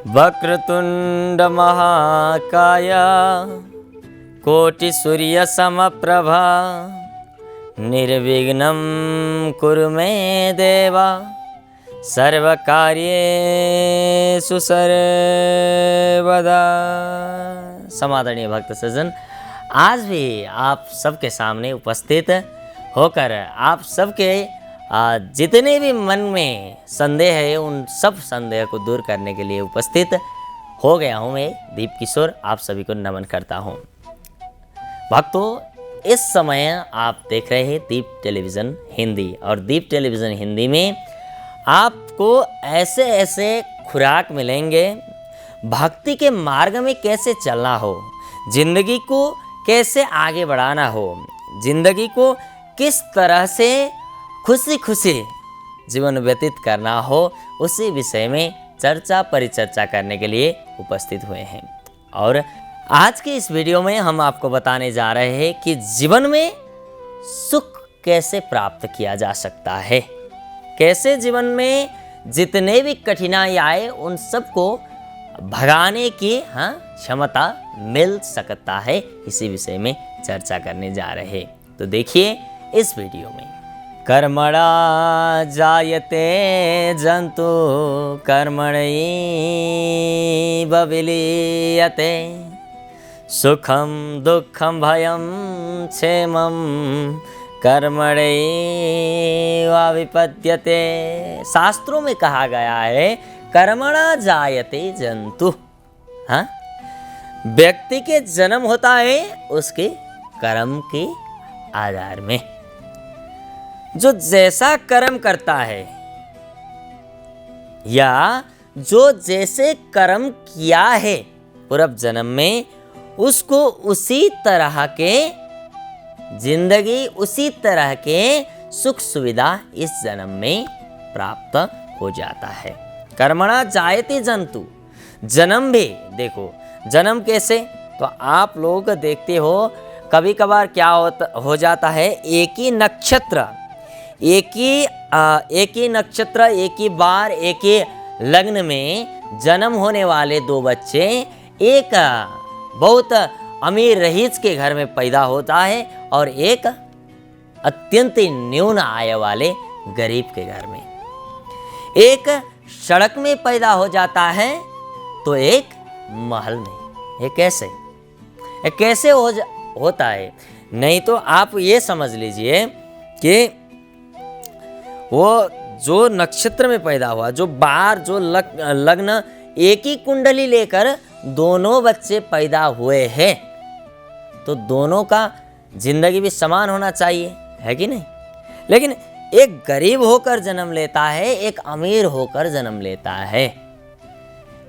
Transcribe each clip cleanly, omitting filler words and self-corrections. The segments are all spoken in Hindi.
वक्रतुंड महाकाय कोटिसूर्य समप्रभा निर्विघ्नं कुरु मे देवा सर्वकार्येषु सर्वदा। समादरणीय भक्त सज्जन, आज भी आप सबके सामने उपस्थित होकर आप सबके जितने भी मन में संदेह है उन सब संदेह को दूर करने के लिए उपस्थित हो गया हूँ। मैं दीप किशोर आप सभी को नमन करता हूँ। भक्तों, इस समय आप देख रहे हैं दीप टेलीविज़न हिंदी, और दीप टेलीविज़न हिंदी में आपको ऐसे ऐसे खुराक मिलेंगे, भक्ति के मार्ग में कैसे चलना हो, जिंदगी को कैसे आगे बढ़ाना हो, जिंदगी को किस तरह से खुशी खुशी जीवन व्यतीत करना हो, उसी विषय में चर्चा परिचर्चा करने के लिए उपस्थित हुए हैं। और आज के इस वीडियो में हम आपको बताने जा रहे हैं कि जीवन में सुख कैसे प्राप्त किया जा सकता है, कैसे जीवन में जितने भी कठिनाई आए उन सबको भगाने की क्षमता मिल सकता है। इसी विषय में चर्चा करने जा रहे हैं, तो देखिए इस वीडियो में। कर्मणा जायते जंतु कर्मणैव विलीयते सुखम दुखम भयम क्षेमम कर्मणैव विपद्यते। शास्त्रों में कहा गया है कर्मणा जायते जंतु। व्यक्ति के जन्म होता है उसके कर्म के आधार में। जो जैसा कर्म करता है या जो जैसे कर्म किया है पूर्व जन्म में, उसको उसी तरह के जिंदगी, उसी तरह के सुख सुविधा इस जन्म में प्राप्त हो जाता है। कर्मणा जायते जंतु। जन्म भी देखो, जन्म कैसे, तो आप लोग देखते हो कभी कभार क्या हो जाता है, एक ही नक्षत्र, एक ही नक्षत्र, एक ही बार, एक ही लग्न में जन्म होने वाले दो बच्चे एक बहुत अमीर रईस के घर में पैदा होता है और एक अत्यंत न्यून आय वाले गरीब के घर में। एक सड़क में पैदा हो जाता है तो एक महल में। ये कैसे होता है? नहीं तो आप ये समझ लीजिए कि वो जो नक्षत्र में पैदा हुआ, जो बार, जो लग्न, एक ही कुंडली लेकर दोनों बच्चे पैदा हुए हैं, तो दोनों का जिंदगी भी समान होना चाहिए, है कि नहीं? लेकिन एक गरीब होकर जन्म लेता है, एक अमीर होकर जन्म लेता है।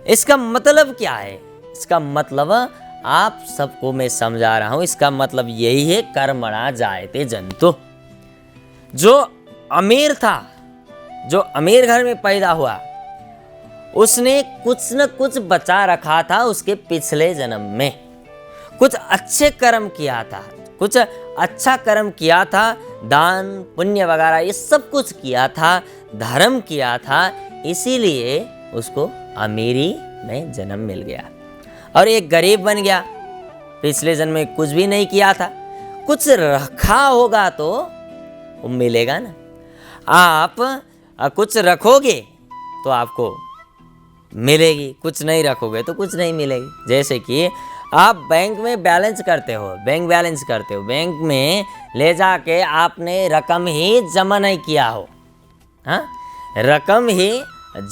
इसका मतलब क्या है? इसका मतलब आप सबको मैं समझा रहा हूं। इसका मतलब यही है, कर्मणा जायते जंतु। जो अमीर था, जो अमीर घर में पैदा हुआ, उसने कुछ न कुछ बचा रखा था उसके पिछले जन्म में। कुछ अच्छे कर्म किया था, कुछ अच्छा कर्म किया था, दान पुण्य वगैरह ये सब कुछ किया था, धर्म किया था, इसीलिए उसको अमीरी में जन्म मिल गया। और एक गरीब बन गया, पिछले जन्म में कुछ भी नहीं किया था। कुछ रखा होगा तो वो मिलेगा ना। आप कुछ रखोगे तो आपको मिलेगी, कुछ नहीं रखोगे तो कुछ नहीं मिलेगी। जैसे कि आप बैंक में बैलेंस करते हो, बैंक में ले जाके आपने रकम ही जमा नहीं किया हो, रकम ही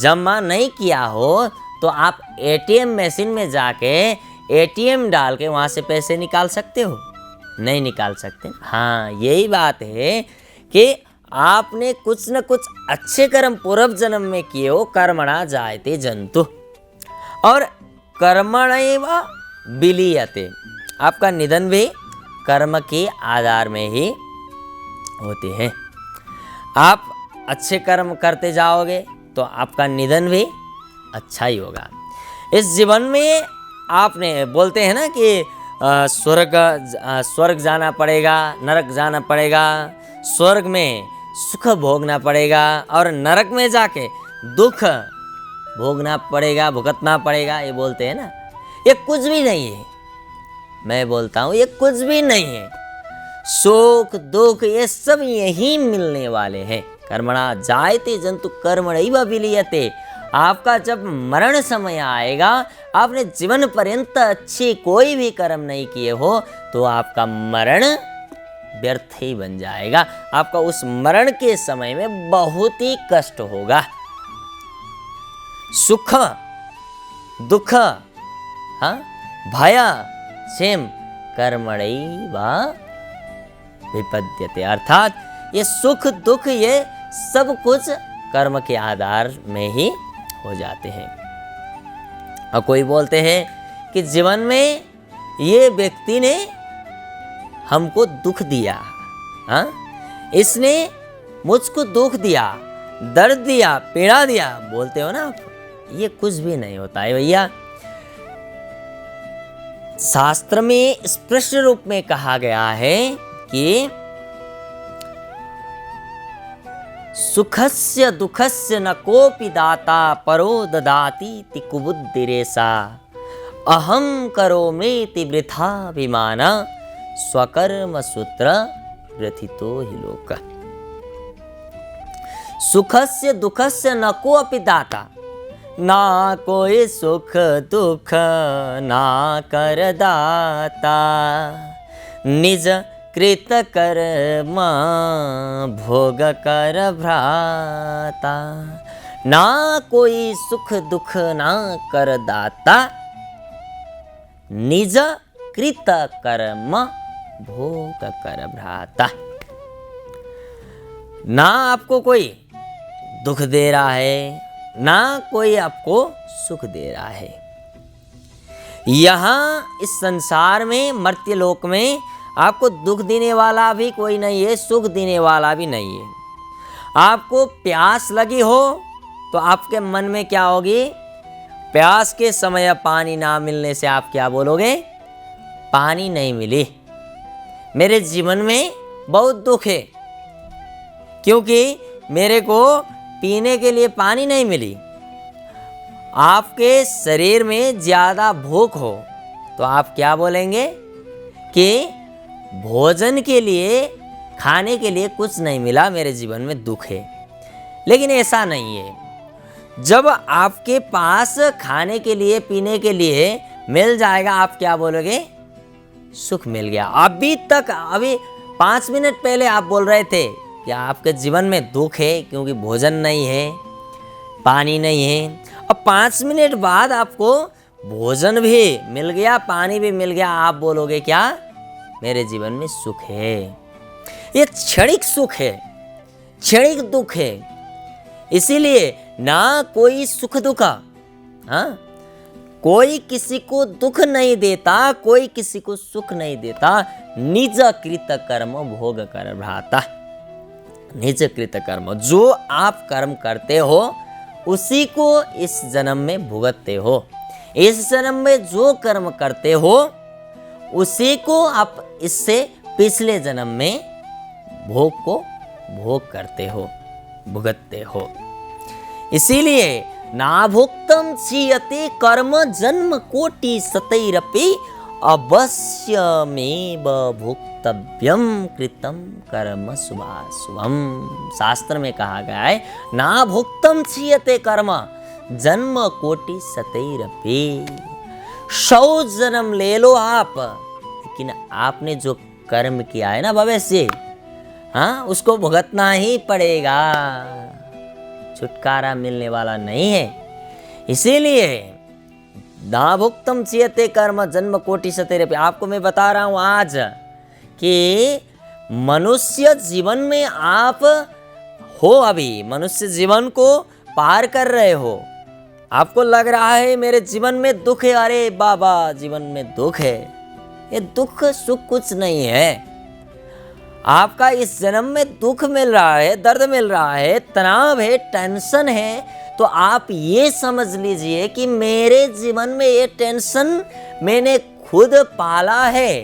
जमा नहीं किया हो, तो आप एटीएम मशीन में जाके एटीएम डाल के वहाँ से पैसे निकाल सकते हो? नहीं निकाल सकते। यही बात है कि आपने कुछ न कुछ अच्छे कर्म पूर्व जन्म में किए हो। कर्मणा जायते जंतु। और कर्मणैव विलीयते। आपका निधन भी कर्म के आधार में ही होते हैं। आप अच्छे कर्म करते जाओगे तो आपका निधन भी अच्छा ही होगा। इस जीवन में आपने बोलते हैं ना कि स्वर्ग जाना पड़ेगा, नरक जाना पड़ेगा, स्वर्ग में सुख भोगना पड़ेगा और नरक में जाके दुख भोगना पड़ेगा, भुगतना पड़ेगा, ये बोलते हैं ना, ये कुछ भी नहीं है। मैं बोलता हूँ ये कुछ भी नहीं है। सुख दुख ये सब यही मिलने वाले हैं। कर्मणा जायते जंतु कर्मणैव विलीयते। आपका जब मरण समय आएगा, आपने जीवन पर्यंत अच्छे कोई भी कर्म नहीं किए हो तो आपका मरण व्यर्थ ही बन जाएगा। आपका उस मरण के समय में बहुत ही कष्ट होगा। सुख दुख भय क्षेम कर्मणैव विपद्यते। अर्थात ये सुख दुख ये सब कुछ कर्म के आधार में ही हो जाते हैं। और कोई बोलते हैं कि जीवन में ये व्यक्ति ने हमको दुख दिया, इसने मुझको दुख दिया, दर्द दिया, पीड़ा दिया, बोलते हो ना आप, ये कुछ भी नहीं होता है भैया। शास्त्र में स्पष्ट रूप में कहा गया है कि सुखस्य दुखस्य न कोपि दाता परो ददाति कुबुद्धिरेषा अहम करोमीति वृथाभिमान स्वकर्म सूत्र ग्रथितो हि लोक। सुखस्य दुखस्य न कोपि दाता, ना कोई सुख दुख ना करदाता, निज कृत कर्म भोग कर भ्राता। ना कोई सुख दुख ना करदाता, निज कृत कर्म भोग कर भ्राता। ना आपको कोई दुख दे रहा है, ना कोई आपको सुख दे रहा है। यहाँ इस संसार में, मर्त्य लोक में आपको दुख देने वाला भी कोई नहीं है, सुख देने वाला भी नहीं है। आपको प्यास लगी हो तो आपके मन में क्या होगी? प्यास के समय पानी ना मिलने से आप क्या बोलोगे? पानी नहीं मिली, मेरे जीवन में बहुत दुख है क्योंकि मेरे को पीने के लिए पानी नहीं मिली। आपके शरीर में ज़्यादा भूख हो तो आप क्या बोलेंगे कि भोजन के लिए, खाने के लिए कुछ नहीं मिला, मेरे जीवन में दुख है। लेकिन ऐसा नहीं है। जब आपके पास खाने के लिए, पीने के लिए मिल जाएगा, आप क्या बोलोगे? सुख मिल गया। अभी 5 मिनट पहले आप बोल रहे थे कि आपके जीवन में दुख है क्योंकि भोजन नहीं है, पानी नहीं है। अब 5 मिनट बाद आपको भोजन भी मिल गया, पानी भी मिल गया, आप बोलोगे क्या? मेरे जीवन में सुख है। ये क्षणिक सुख है, क्षणिक दुख है। इसीलिए ना कोई सुख दुख, कोई किसी को दुख नहीं देता, कोई किसी को सुख नहीं देता। निज कृत कर्म भोग कर भ्राता। निज कृत कर्म, जो आप कर्म करते हो उसी को इस जन्म में भुगतते हो। इस जन्म में जो कर्म करते हो उसी को आप इससे पिछले जन्म में भोग करते हो, भुगतते हो। इसीलिए ना भुक्तम क्षीयते कर्म जन्म कोटि शतैरपि अवश्यमेव भुक्तव्यम कृतम कर्म शुभाशुभम। शास्त्र में कहा गया है ना भुक्तम क्षीयते कर्म जन्म कोटि शतैरपि। 100 जन्म ले लो आप, लेकिन आपने जो कर्म किया है ना भविष्य, उसको भुगतना ही पड़ेगा, छुटकारा मिलने वाला नहीं है। इसीलिए ना भुक्तम क्षीयते कर्म जन्म कोटि शतैरपि। आपको मैं बता रहा हूं आज कि मनुष्य जीवन में आप हो, अभी मनुष्य जीवन को पार कर रहे हो। आपको लग रहा है मेरे जीवन में दुख है, अरे बाबा जीवन में दुख है। ये दुख सुख कुछ नहीं है। आपका इस जन्म में दुख मिल रहा है, दर्द मिल रहा है, तनाव है, टेंशन है, तो आप ये समझ लीजिए कि मेरे जीवन में ये टेंशन मैंने खुद पाला है।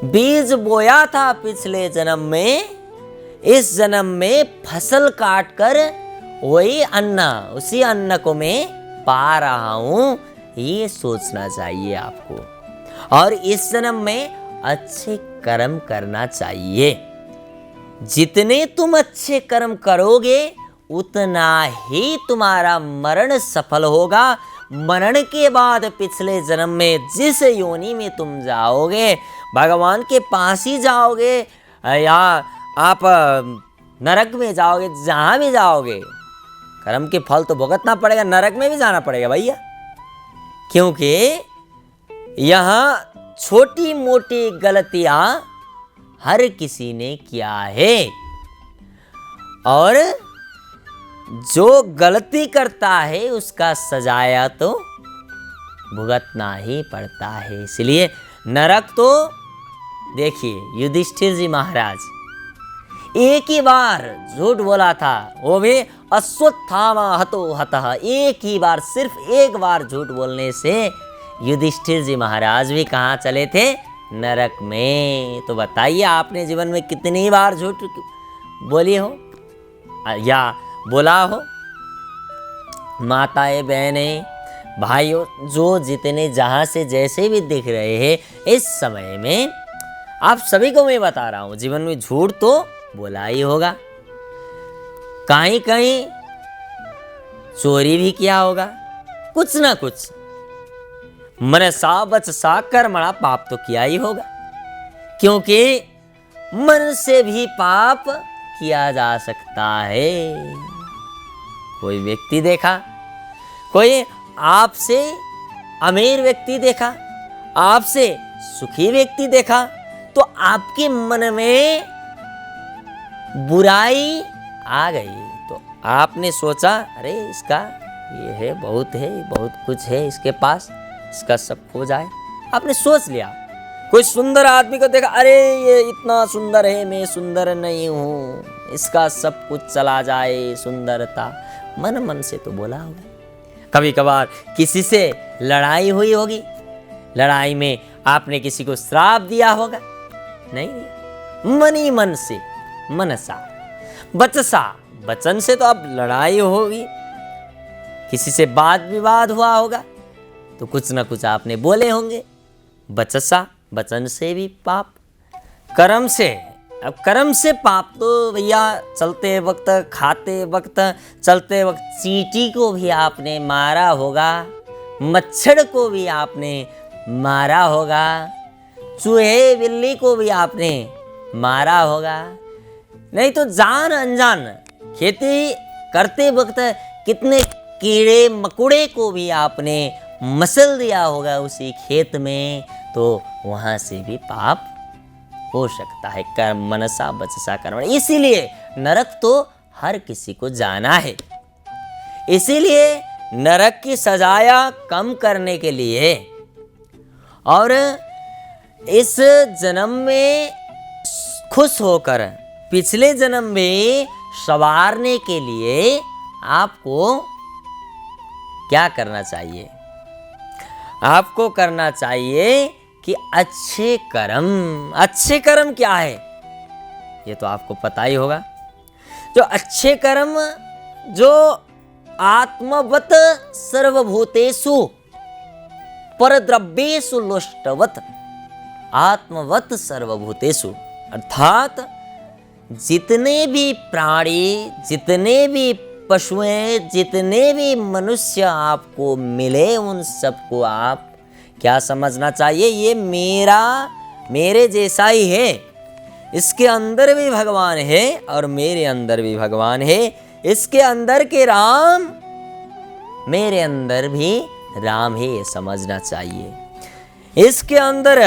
बीज बोया था पिछले जन्म में, इस जन्म में फसल काट कर वही अन्न, उसी अन्न को मैं पा रहा हूं, ये सोचना चाहिए आपको। और इस जन्म में अच्छे कर्म करना चाहिए। जितने तुम अच्छे कर्म करोगे उतना ही तुम्हारा मरण सफल होगा। मरण के बाद पिछले जन्म में जिस योनि में तुम जाओगे, भगवान के पास ही जाओगे या आप नरक में जाओगे, जहाँ भी जाओगे कर्म के फल तो भुगतना पड़ेगा, नरक में भी जाना पड़ेगा भैया। क्योंकि यहाँ छोटी मोटी गलतियां हर किसी ने किया है, और जो गलती करता है उसका सजाया तो भुगतना ही पड़ता है। इसलिए नरक तो देखिए, युधिष्ठिर जी महाराज एक ही बार झूठ बोला था, वो भी अश्वत्थामा हतो हतः। एक ही बार, सिर्फ एक बार झूठ बोलने से युधिष्ठिर जी महाराज भी कहाँ चले थे? नरक में। तो बताइए आपने जीवन में कितनी बार झूठ बोली हो या बोला हो? माताएं, बहनें, भाइयों, जो जितने जहाँ से जैसे भी दिख रहे हैं, इस समय में आप सभी को मैं बता रहा हूँ, जीवन में झूठ तो बोला ही होगा, कहीं कहीं चोरी भी किया होगा, कुछ ना कुछ मनसा वचसा कर्मणा पाप तो किया ही होगा। क्योंकि मन से भी पाप किया जा सकता है। कोई व्यक्ति देखा, कोई आपसे अमीर व्यक्ति देखा, आपसे सुखी व्यक्ति देखा, तो आपके मन में बुराई आ गई, तो आपने सोचा अरे इसका ये है, बहुत कुछ है इसके पास, इसका सब खो जाए। आपने सोच लिया। कोई सुंदर आदमी को देखा, अरे ये इतना सुंदर है, मैं सुंदर नहीं हूँ, इसका सब कुछ चला जाए सुंदरता। मन मन से तो बोला होगा। कभी कभार किसी से लड़ाई हुई होगी, लड़ाई में आपने किसी को श्राप दिया होगा, नहीं दिया, मन ही मन से, मनसा वचसा, वचन से तो अब लड़ाई होगी, किसी से वाद विवाद हुआ होगा तो कुछ ना कुछ आपने बोले होंगे। वचसा, वचन से भी पाप, कर्म से, अब कर्म से पाप तो भैया चलते वक्त, खाते वक्त, चलते वक्त चींटी को भी आपने मारा होगा, मच्छर को भी आपने मारा होगा, चूहे बिल्ली को भी आपने मारा होगा, नहीं तो जान अनजान खेती करते वक्त कितने कीड़े मकोड़े को भी आपने मसल दिया होगा उसी खेत में, तो वहाँ से भी पाप हो सकता है। कर्म मनसा वचसा कर्म, इसीलिए नरक तो हर किसी को जाना है। इसीलिए नरक की सजाया कम करने के लिए और इस जन्म में खुश होकर पिछले जन्म में संवारने के लिए आपको क्या करना चाहिए? आपको करना चाहिए कि अच्छे कर्म। अच्छे कर्म क्या है ये तो आपको पता ही होगा। जो अच्छे कर्म, जो आत्मवत सर्वभूतेषु परद्रव्येषु लोष्टवत, आत्मवत सर्वभूतेषु, अर्थात जितने भी प्राणी, जितने भी पशुएं, जितने भी मनुष्य आपको मिले, उन सबको आप क्या समझना चाहिए? ये मेरे जैसा ही है, इसके अंदर भी भगवान है और मेरे अंदर भी भगवान है, इसके अंदर के राम मेरे अंदर भी राम है, ये समझना चाहिए। इसके अंदर,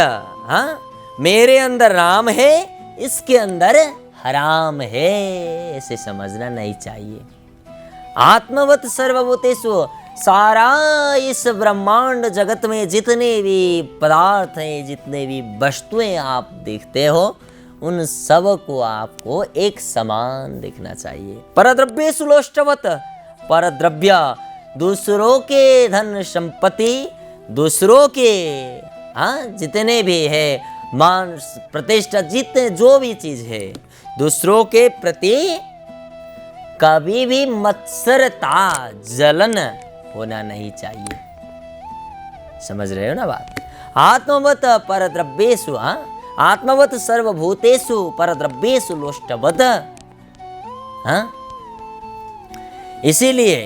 हाँ, मेरे अंदर राम है, इसके अंदर हराम है, ऐसे समझना नहीं चाहिए। आत्मवत सर्वभूतेषु, सारा इस ब्रह्मांड जगत में जितने भी पदार्थ हैं, जितने भी वस्तुएं आप देखते हो, उन सब को आपको एक समान देखना चाहिए। परद्रव्येषु लोष्टवत, परद्रव्य दूसरों के धन संपत्ति, दूसरों के, हाँ, जितने भी है मान प्रतिष्ठा, जितने जो भी चीज है, दूसरों के प्रति कभी भी मत्सरता, जलन होना नहीं चाहिए। समझ रहे हो ना बात? आत्मवत परद्रव्येषु, आत्मवत सर्वभूतेषु परद्रव्येषु लोष्टवत। इसीलिए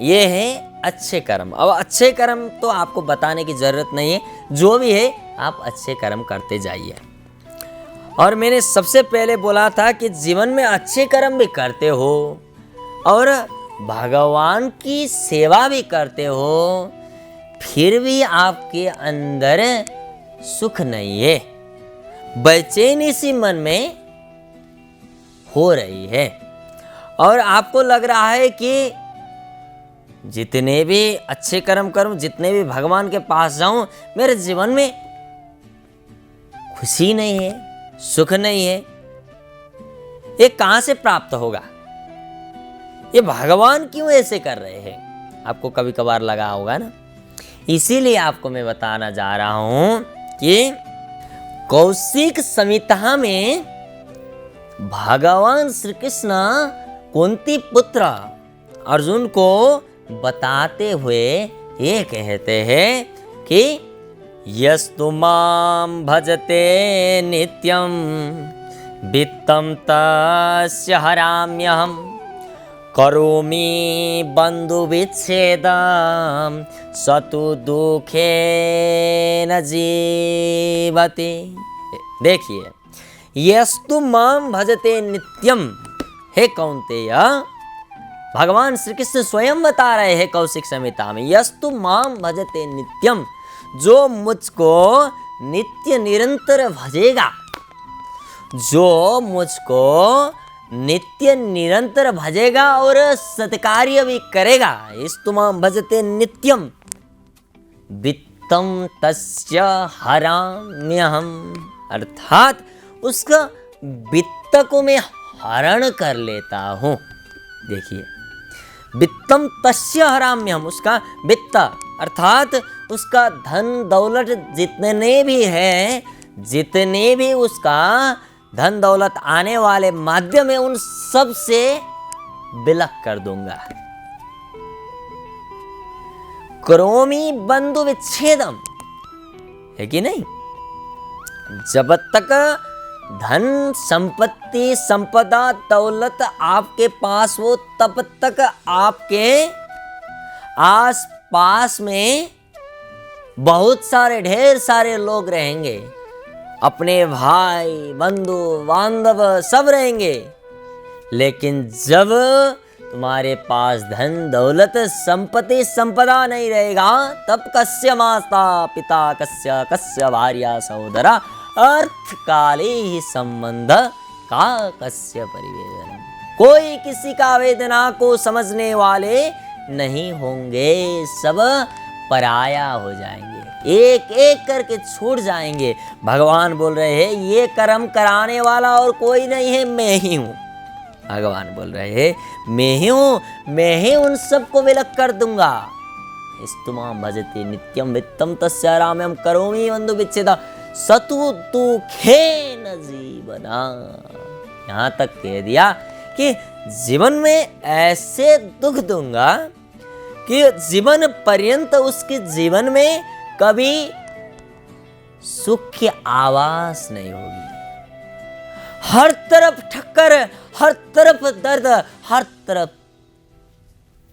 ये है अच्छे कर्म। अब अच्छे कर्म तो आपको बताने की जरूरत नहीं है, जो भी है आप अच्छे कर्म करते जाइए। और मैंने सबसे पहले बोला था कि जीवन में अच्छे कर्म भी करते हो और भगवान की सेवा भी करते हो, फिर भी आपके अंदर सुख नहीं है, बेचैनी सी मन में हो रही है और आपको लग रहा है कि जितने भी अच्छे कर्म करूं, जितने भी भगवान के पास जाऊं, मेरे जीवन में खुशी नहीं है, सुख नहीं है। ये कहां से प्राप्त होगा? ये भगवान क्यों ऐसे कर रहे हैं? आपको कभी कभार लगा होगा ना। इसीलिए आपको मैं बताना जा रहा हूं कि कौशिक संहिता में भगवान श्री कृष्ण कुंती पुत्र अर्जुन को बताते हुए ये कहते हैं कि यस्तु मां भजते नित्यं वित्तं तस्य हराम्यहं करोमि बंधु विच्छेदं स तु दुखेन जीवति। देखिए, यस्तु मां भजते नित्यम, हे कौन्तेय, भगवान श्री कृष्ण स्वयं बता रहे हैं कौशिक संहिता में, यस्तु मां भजते नित्यम, जो मुझको नित्य निरंतर भजेगा, जो मुझको नित्य निरंतर भजेगा और सत्कार्य भी करेगा, यस्तु मां भजते नित्यम वित्तं तस्य हराम्यहम्, अर्थात उसका वित्त को मैं हरण कर लेता हूं। देखिए, वित्तम तस्य हराम्यहम्, उसका वित्त अर्थात उसका धन दौलत जितने भी है, जितने भी उसका धन दौलत आने वाले माध्यम है, उन सब से विलक कर दूंगा। करोमि बंधु विच्छेदम, है कि नहीं? जब तक धन संपत्ति संपदा दौलत आपके पास हो, तब तक आपके आस पास में बहुत सारे ढेर सारे लोग रहेंगे, अपने भाई बंधु बांधव सब रहेंगे। लेकिन जब तुम्हारे पास धन दौलत संपत्ति संपदा नहीं रहेगा, तब कस्य माता पिता कस्य कस्य भार्या सहोदरा अर्थ काले ही संबंध का कस्य परिवेदन। कोई किसी का वेदना को समझने वाले नहीं होंगे, सब पराया हो जाएंगे, एक एक करके छूट जाएंगे। भगवान बोल रहे हैं ये कर्म कराने वाला और कोई नहीं है, मैं ही हूँ। भगवान बोल रहे हैं मैं ही हूँ, मैं ही उन सबको विलक कर दूंगा। यस्तु मां भजते नित्यं वित्तं तस्य हराम्यहं करोमि बंधु विच्छेदं स तु दुखेन जीवना। यहाँ तक कह दिया कि जीवन में ऐसे दुख दूंगा कि जीवन पर्यंत उसके जीवन में कभी सुख की आवाज नहीं होगी। हर तरफ ठक्कर, हर तरफ दर्द, हर तरफ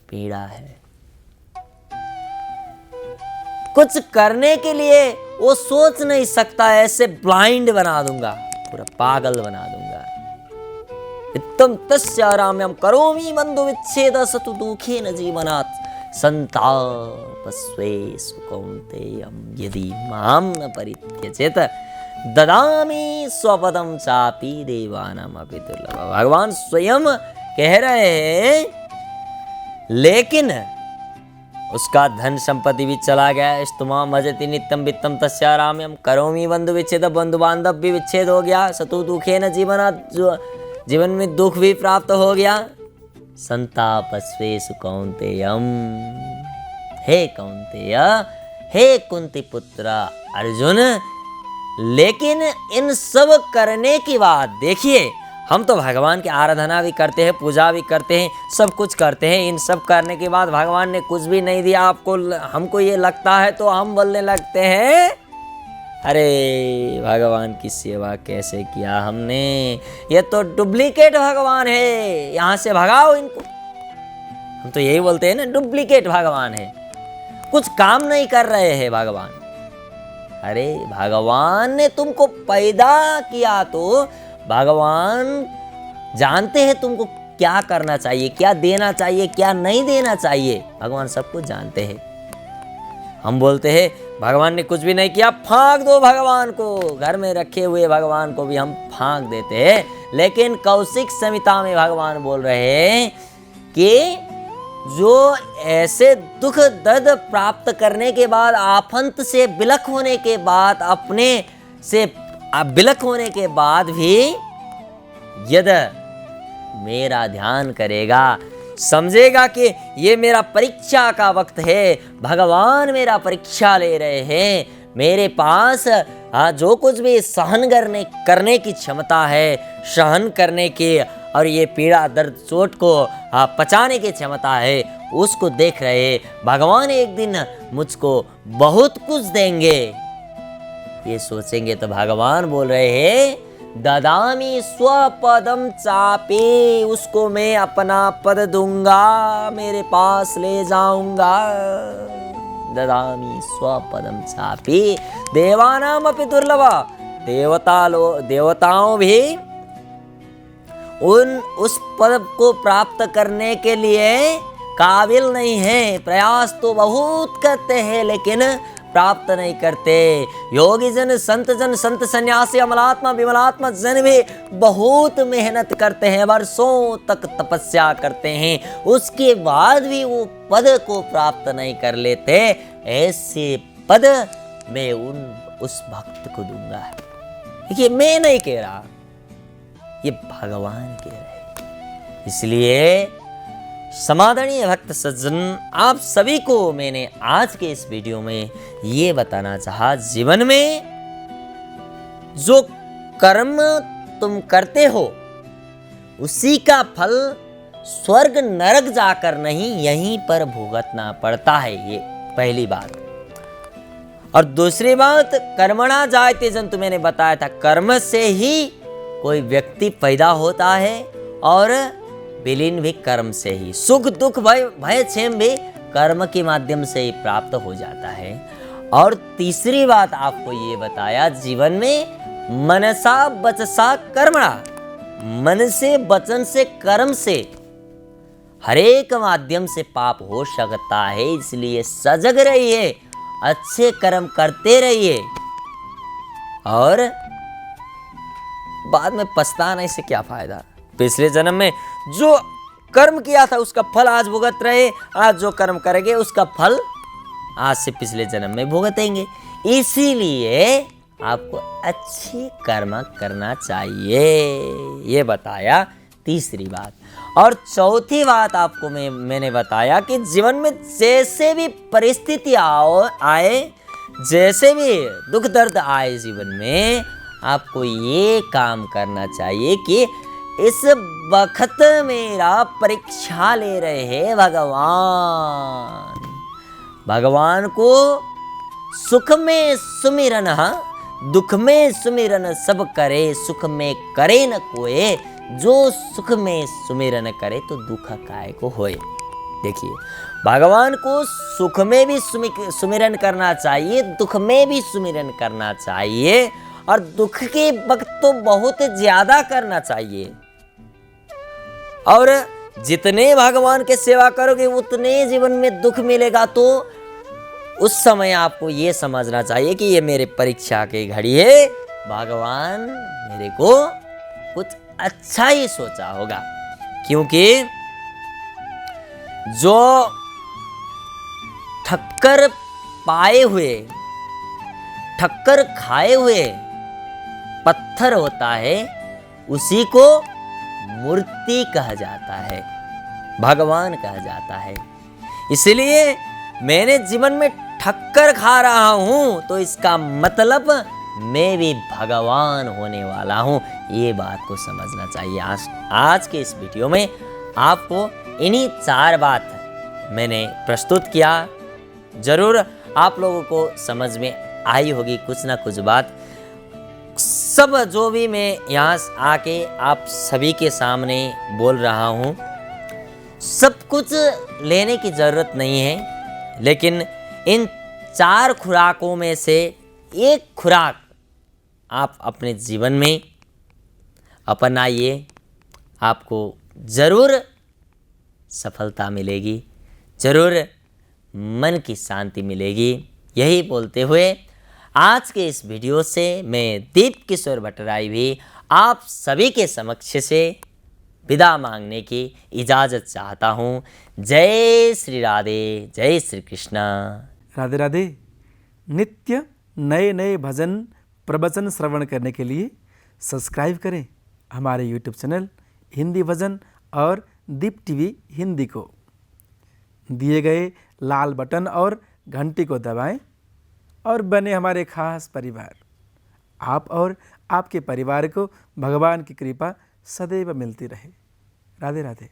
पीड़ा है। कुछ करने के लिए वो सोच नहीं सकता, ऐसे ब्लाइंड बना दूंगा, पूरा पागल बना दूंगा। इत्थं तस्य हराम्यहं करोमि बंधु विच्छेदं स तु दुखेन जीवनात् संतापस्वेषु कौन्तेय यदि मां न परित्यजेत ददामि स्वपदं चापि देवानामपि दुर्लभम्। भगवान स्वयं कह रहे हैं, लेकिन उसका धन संपत्ति भी चला गया। यस्तु मां भजते नित्यं वित्तं तस्य हराम्यहं करोमि बंधु विच्छेदं, बंधु बांधव भी विच्छेद हो गया। स तु दुखेन जीवनात्, जीवन में दुख भी प्राप्त हो गया। संतापस्वेषु कौन्तेयम, हे कौन्तेय, हे कुंती पुत्र अर्जुन, लेकिन इन सब करने के बाद देखिए हम तो भगवान की आराधना भी करते हैं, पूजा भी करते हैं, सब कुछ करते हैं। इन सब करने के बाद भगवान ने कुछ भी नहीं दिया आपको, हमको ये लगता है तो हम बोलने लगते हैं अरे भगवान की सेवा कैसे किया हमने, ये तो डुप्लीकेट भगवान है, यहाँ से भगाओ इनको। हम तो यही बोलते हैं ना, डुप्लीकेट भगवान है, कुछ काम नहीं कर रहे हैं भगवान। अरे भगवान ने तुमको पैदा किया तो भगवान जानते हैं तुमको क्या करना चाहिए, क्या देना चाहिए, क्या नहीं देना चाहिए, भगवान सब कुछ जानते हैं। हम बोलते हैं भगवान ने कुछ भी नहीं किया, फांक दो भगवान को, घर में रखे हुए भगवान को भी हम फांक देते हैं। लेकिन कौशिक संहिता में भगवान बोल रहे हैं कि जो ऐसे दुख दर्द प्राप्त करने के बाद, आफंत से बिलख होने के बाद, अपने से बिलख होने के बाद भी यदि मेरा ध्यान करेगा, समझेगा कि ये मेरा परीक्षा का वक्त है, भगवान मेरा परीक्षा ले रहे हैं, मेरे पास जो कुछ भी सहन करने की क्षमता है, सहन करने की, और ये पीड़ा दर्द चोट को पचाने की क्षमता है, उसको देख रहे भगवान एक दिन मुझको बहुत कुछ देंगे, ये सोचेंगे तो भगवान बोल रहे हैं ददामी स्वपदम चापे, उसको मैं अपना पद दूंगा, मेरे पास ले जाऊंगा। ददामी स्वपदम चापे देवानाम अपि दुर्लभ, देवताओं भी उस पद को प्राप्त करने के लिए काबिल नहीं है, प्रयास तो बहुत करते हैं लेकिन प्राप्त नहीं करते। योगी जन, संत सन्यासी, अमलात्मा विमलात्मा जन भी बहुत मेहनत करते हैं, वर्षों तक तपस्या करते हैं, उसके बाद भी वो पद को प्राप्त नहीं कर लेते। ऐसे पद मैं उस भक्त को दूंगा। देखिए मैं नहीं कह रहा, ये भगवान कह रहे। इसलिए समादरणीय भक्त सज्जन, आप सभी को मैंने आज के इस वीडियो में ये बताना चाहा, जीवन में जो कर्म तुम करते हो उसी का फल स्वर्ग नरक जाकर नहीं, यहीं पर भुगतना पड़ता है। ये पहली बात। और दूसरी बात, कर्मणा जायते जंतु, मैंने बताया था कर्म से ही कोई व्यक्ति पैदा होता है और विलीन भी कर्म से ही, सुख दुख भय क्षेम भी कर्म के माध्यम से ही प्राप्त हो जाता है। और तीसरी बात आपको ये बताया, जीवन में मनसा वचसा कर्मणा, मन से, वचन से, कर्म से हरेक माध्यम से पाप हो सकता है। इसलिए सजग रहिए, अच्छे कर्म करते रहिए, और बाद में पछताने से क्या फायदा। पिछले जन्म में जो कर्म किया था उसका फल आज भुगत रहे, आज जो कर्म करेंगे उसका फल आज से पिछले जन्म में भुगतेंगे। इसीलिए आपको अच्छे कर्म करना चाहिए, ये बताया तीसरी बात। और चौथी बात आपको मैंने बताया कि जीवन में जैसे भी परिस्थिति आए, जैसे भी दुख दर्द आए जीवन में, आपको ये काम करना चाहिए कि इस वक्त मेरा परीक्षा ले रहे हैं भगवान। भगवान को सुख में सुमिरन, दुख में सुमिरन सब करे, सुख में करे न कोई, जो सुख में सुमिरन करे तो दुख काय को होए। देखिए, भगवान को सुख में भी सुमिरन करना चाहिए, दुख में भी सुमिरन करना चाहिए, और दुख के वक्त तो बहुत ज्यादा करना चाहिए। और जितने भगवान के सेवा करोगे उतने जीवन में दुख मिलेगा। तो उस समय आपको ये समझना चाहिए कि ये मेरे परीक्षा की घड़ी है, भगवान मेरे को कुछ अच्छा ही सोचा होगा। क्योंकि जो ठक्कर पाए हुए, ठक्कर खाए हुए पत्थर होता है, उसी को मूर्ति कहा जाता है, भगवान कहा जाता है। इसलिए मैंने जीवन में ठक्कर खा रहा हूं तो इसका मतलब मैं भी भगवान होने वाला हूँ। ये बात को समझना चाहिए। आज के इस वीडियो में आपको इन्हीं 4 बात मैंने प्रस्तुत किया। ज़रूर आप लोगों को समझ में आई होगी कुछ ना कुछ बात। सब जो भी मैं यहाँ आके आप सभी के सामने बोल रहा हूँ, सब कुछ लेने की ज़रूरत नहीं है, लेकिन इन 4 खुराकों में से एक खुराक आप अपने जीवन में अपनाइए, आपको ज़रूर सफलता मिलेगी, ज़रूर मन की शांति मिलेगी। यही बोलते हुए आज के इस वीडियो से मैं दीप किशोर भट्टराई भी आप सभी के समक्ष से विदा मांगने की इजाज़त चाहता हूँ। जय श्री राधे, जय श्री कृष्ण। राधे राधे। नित्य नए नए भजन प्रवचन श्रवण करने के लिए सब्सक्राइब करें हमारे यूट्यूब चैनल हिंदी भजन और दीप टीवी हिंदी को। दिए गए लाल बटन और घंटी को दबाएं और बने हमारे खास परिवार। आप और आपके परिवार को भगवान की कृपा सदैव मिलती रहे। राधे राधे।